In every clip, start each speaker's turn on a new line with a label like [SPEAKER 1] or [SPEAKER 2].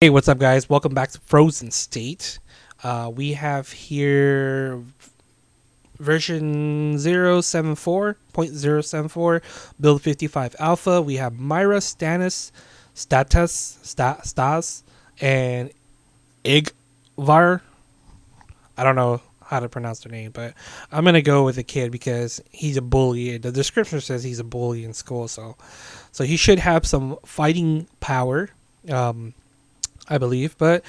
[SPEAKER 1] Hey, what's up, guys? Welcome back to Frozen State. We have here version 074.074, build 55 alpha. We have Myra, Stas, and Igvar. I don't know how to pronounce their name, but I'm gonna go with the kid because he's a bully. The description says he's a bully in school, so he should have some fighting power. I believe. But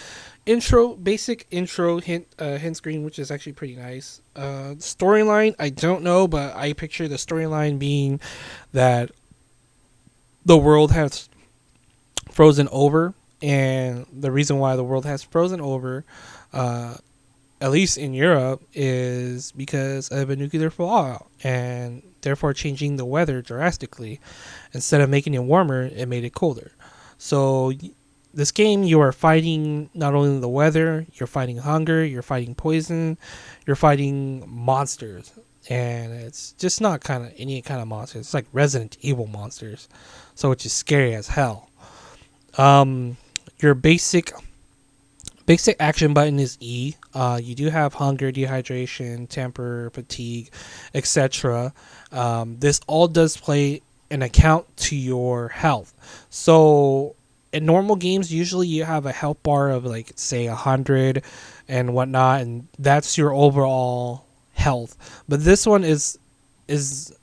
[SPEAKER 1] basic intro hint screen, which is actually pretty nice. Storyline, I don't know, but I picture the storyline being that the world has frozen over, and the reason why the world has frozen over, uh, at least in Europe, is because of a nuclear fallout, and therefore changing the weather drastically. Instead of making it warmer, it made it colder. So this game, you are fighting not only the weather, you're fighting hunger, you're fighting poison, you're fighting monsters, and it's just not kind of any kind of monsters. It's like Resident Evil monsters, so which is scary as hell. Your basic action button is E. You do have hunger, dehydration, temper, fatigue, etc. This all does play an account to your health. So in normal games, usually you have a health bar of like say 100 and whatnot, and that's your overall health. But this one is is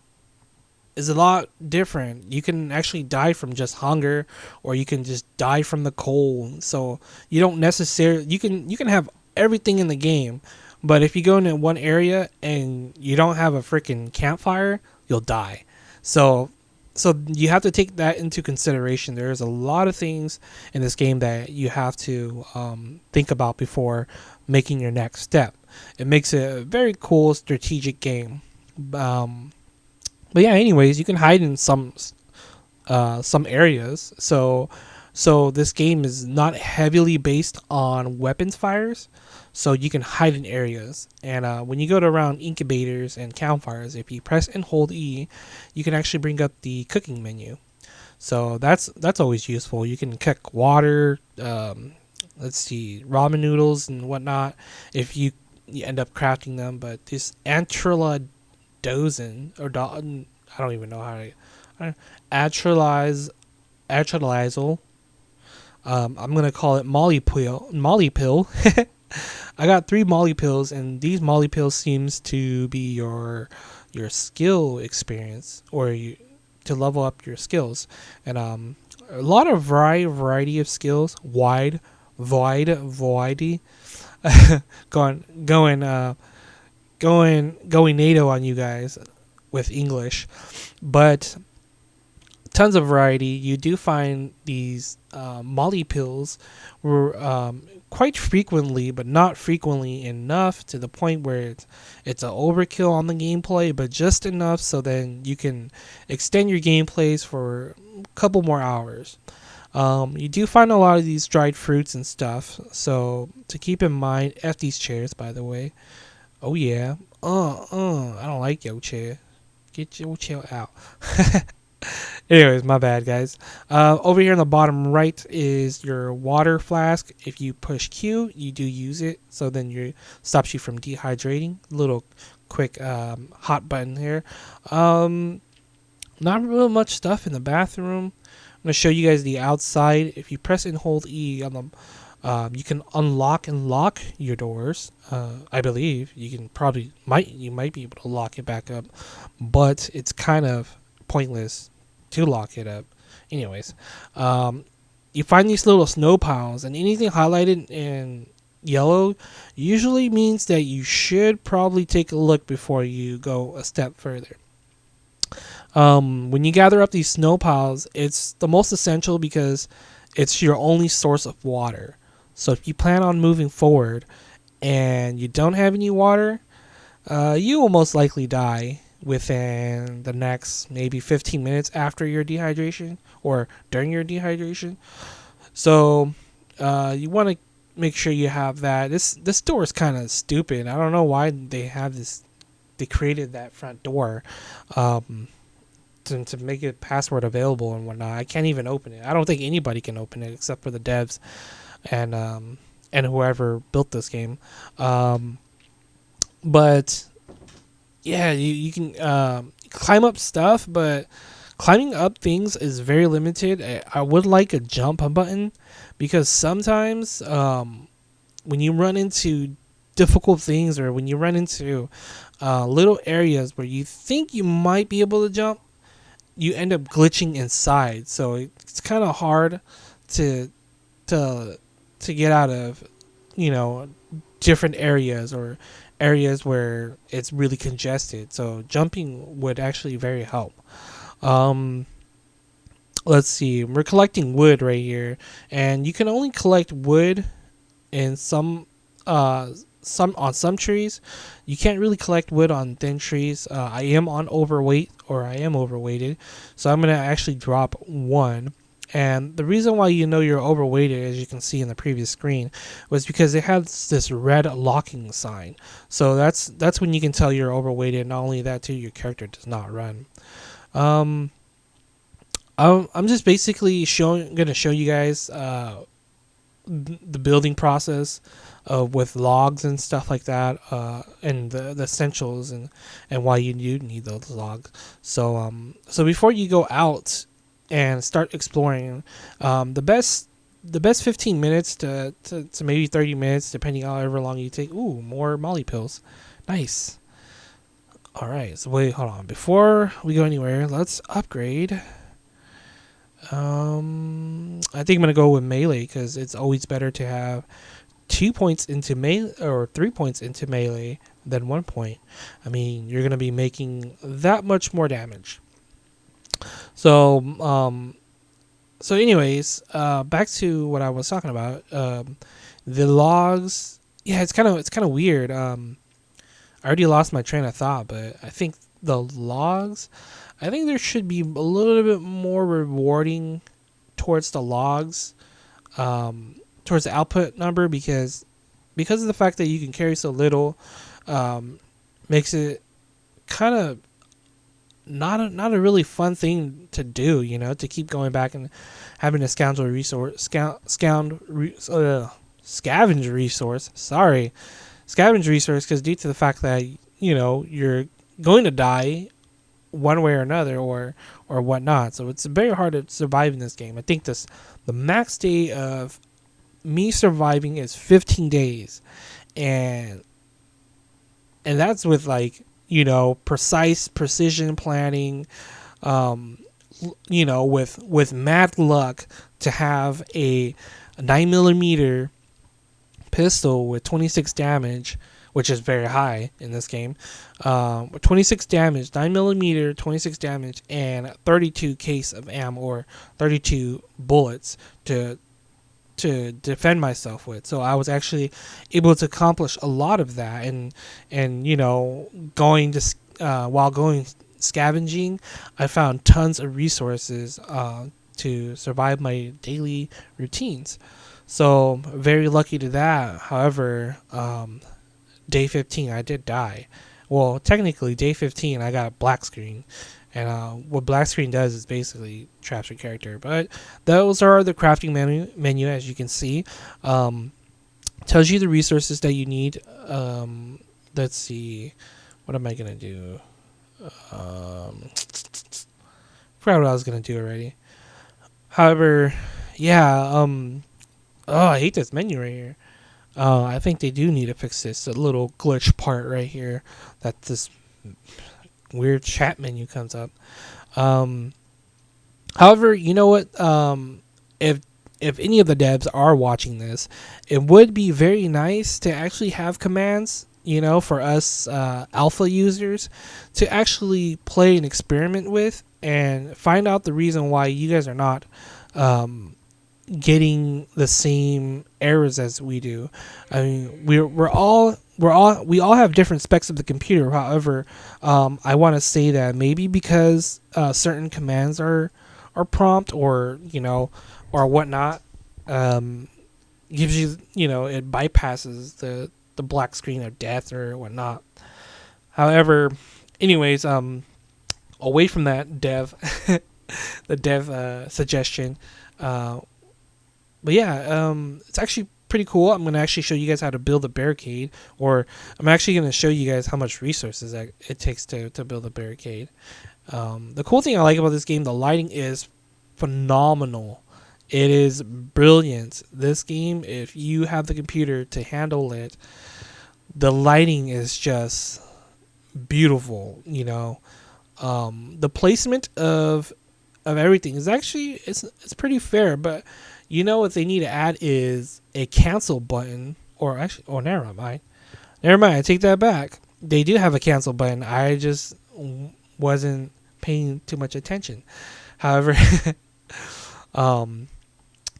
[SPEAKER 1] a lot different. You can actually die from just hunger, or you can just die from the cold. So you don't necessarily you can have everything in the game, but if you go into one area and you don't have a freaking campfire, you'll die. So so you have to take that into consideration. There's a lot of things in this game that you have to think about before making your next step. It makes it a very cool strategic game. Um, but yeah, anyways, you can hide in some areas. So this game is not heavily based on weapons fires, so you can hide in areas. And when you go to around incubators and campfires, if you press and hold E, you can actually bring up the cooking menu. So that's always useful. You can cook water, let's see, ramen noodles and whatnot if you end up crafting them. But this Antrilla dozen or I don't even know how to atralize atralizal. I'm gonna call it Molly pill. Molly pill. I got 3 Molly pills, and these Molly pills seems to be your skill experience, or to level up your skills, and a lot of variety of skills, variety, going going NATO on you guys with English, but tons of variety. You do find these Molly pills were quite frequently, but not frequently enough to the point where it's an overkill on the gameplay, but just enough so then you can extend your gameplays for a couple more hours. You do find a lot of these dried fruits and stuff, so to keep in mind. F these chairs, by the way. Oh yeah. I don't like your chair. Get your chair out. Anyways, my bad, guys. Over here on the bottom right is your water flask. If you push Q, you do use it, so then you stops you from dehydrating. Little quick hot button here. Not real much stuff in the bathroom. I'm gonna show you guys the outside. If you press and hold E on the you can unlock and lock your doors. I believe you can you might be able to lock it back up, but it's kind of pointless to lock it up. Anyways, you find these little snow piles, and anything highlighted in yellow usually means that you should probably take a look before you go a step further. When you gather up these snow piles, it's the most essential because it's your only source of water. So if you plan on moving forward and you don't have any water, you will most likely die within the next maybe 15 minutes after your dehydration or during your dehydration. So you want to make sure you have that. This door is kind of stupid. I don't know why they have this. They created that front door to make it password available and whatnot. I can't even open it. I don't think anybody can open it except for the devs. and whoever built this game. Um, but yeah, you can climb up stuff, but climbing up things is very limited. I would like a jump button, because sometimes when you run into difficult things, or when you run into little areas where you think you might be able to jump, you end up glitching inside. So it's kind of hard to to to get out of, you know, different areas, or areas where it's really congested. So jumping would actually very help. Um, let's see. We're collecting wood right here, and you can only collect wood in uh some trees. You can't really collect wood on thin trees. I am on overweight, or I am overweighted, so I'm gonna actually drop one. And the reason why you know you're overweighted, as you can see in the previous screen, was because it has this red locking sign. So that's when you can tell you're overweighted. Not only that, too, your character does not run. Um, I'm just basically gonna show you guys the building process with logs and stuff like that, and the essentials, and why you do need those logs. So before you go out and start exploring, the best 15 minutes to maybe 30 minutes, depending on however long you take. Ooh, more Molly pills. Nice. All right, so wait, hold on. Before we go anywhere, let's upgrade. I think I'm gonna go with melee, because it's always better to have 2 points into melee, or 3 points into melee, than 1 point. I mean, you're gonna be making that much more damage. So, anyways, back to what I was talking about. The logs. Yeah, it's kind of weird. I already lost my train of thought, but I think the logs. I think there should be a little bit more rewarding towards the logs, towards the output number, because of the fact that you can carry so little, makes it kind of not a really fun thing to do. You know, to keep going back and having a scavenge resource. Sorry, scavenge resource, because due to the fact that, you know, you're going to die one way or another, or whatnot. So it's very hard to survive in this game. I think the max day of me surviving is 15 days, and that's with, like, you know, precision planning, you know, with mad luck, to have a 9mm pistol with 26 damage, which is very high in this game. 26 damage, 9mm, 26 damage, and 32 case of ammo, or 32 bullets to defend myself with. So I was actually able to accomplish a lot of that, and you know, while going scavenging, I found tons of resources to survive my daily routines. So very lucky to that. However, day 15 I did die. Well, technically day 15 I got a black screen, and what black screen does is basically traps your character. But those are the crafting menu, as you can see. Tells you the resources that you need. Let's see, what am I gonna do? Forgot what I was gonna do already. However, yeah. Oh, I hate this menu right here. I think they do need to fix this. A little glitch part right here, that this weird chat menu comes up. However, you know what? If any of the devs are watching this, it would be very nice to actually have commands, you know, for us alpha users to actually play and experiment with, and find out the reason why you guys are not getting the same errors as we do. I mean, we all have different specs of the computer. However, I want to say that maybe because certain commands are prompt, or, you know, or whatnot, gives you, you know, it bypasses the black screen of death or whatnot. However, anyways, away from that dev, the dev suggestion, but yeah, it's actually pretty cool. I'm gonna actually show you guys how to build a barricade, or I'm actually gonna show you guys how much resources that it takes to build a barricade. The cool thing I like about this game, the lighting is phenomenal. It is brilliant. This game, if you have the computer to handle it, the lighting is just beautiful. The placement of everything is actually it's pretty fair, but what they need to add is a cancel button, or actually, oh, never mind, I take that back. They do have a cancel button. I just wasn't paying too much attention. However, um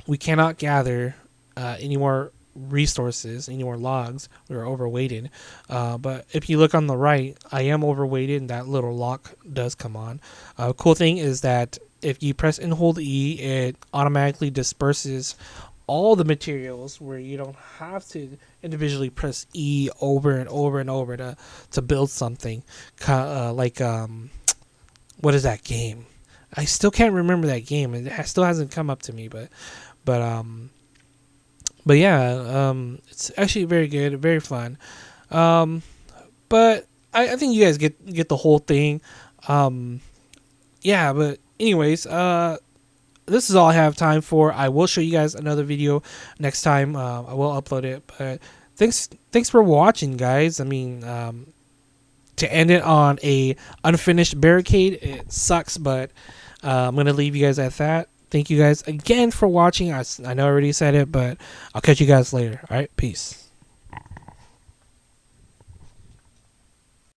[SPEAKER 1] we cannot gather any more resources, any more logs. We're overweighted. But if you look on the right, I am overweighted, and that little lock does come on. Cool thing is that if you press and hold E, it automatically disperses all the materials, where you don't have to individually press E over and over and over to build something. Like what is that game? I still can't remember that game. It still hasn't come up to me, but yeah, it's actually very good, very fun. But I think you guys get the whole thing. Yeah, but anyways, this is all I have time for. I will show you guys another video next time. I will upload it. But thanks for watching, guys. I mean, to end it on a unfinished barricade, it sucks, but I'm gonna leave you guys at that. Thank you guys again for watching. I know I already said it, but I'll catch you guys later. All right, peace.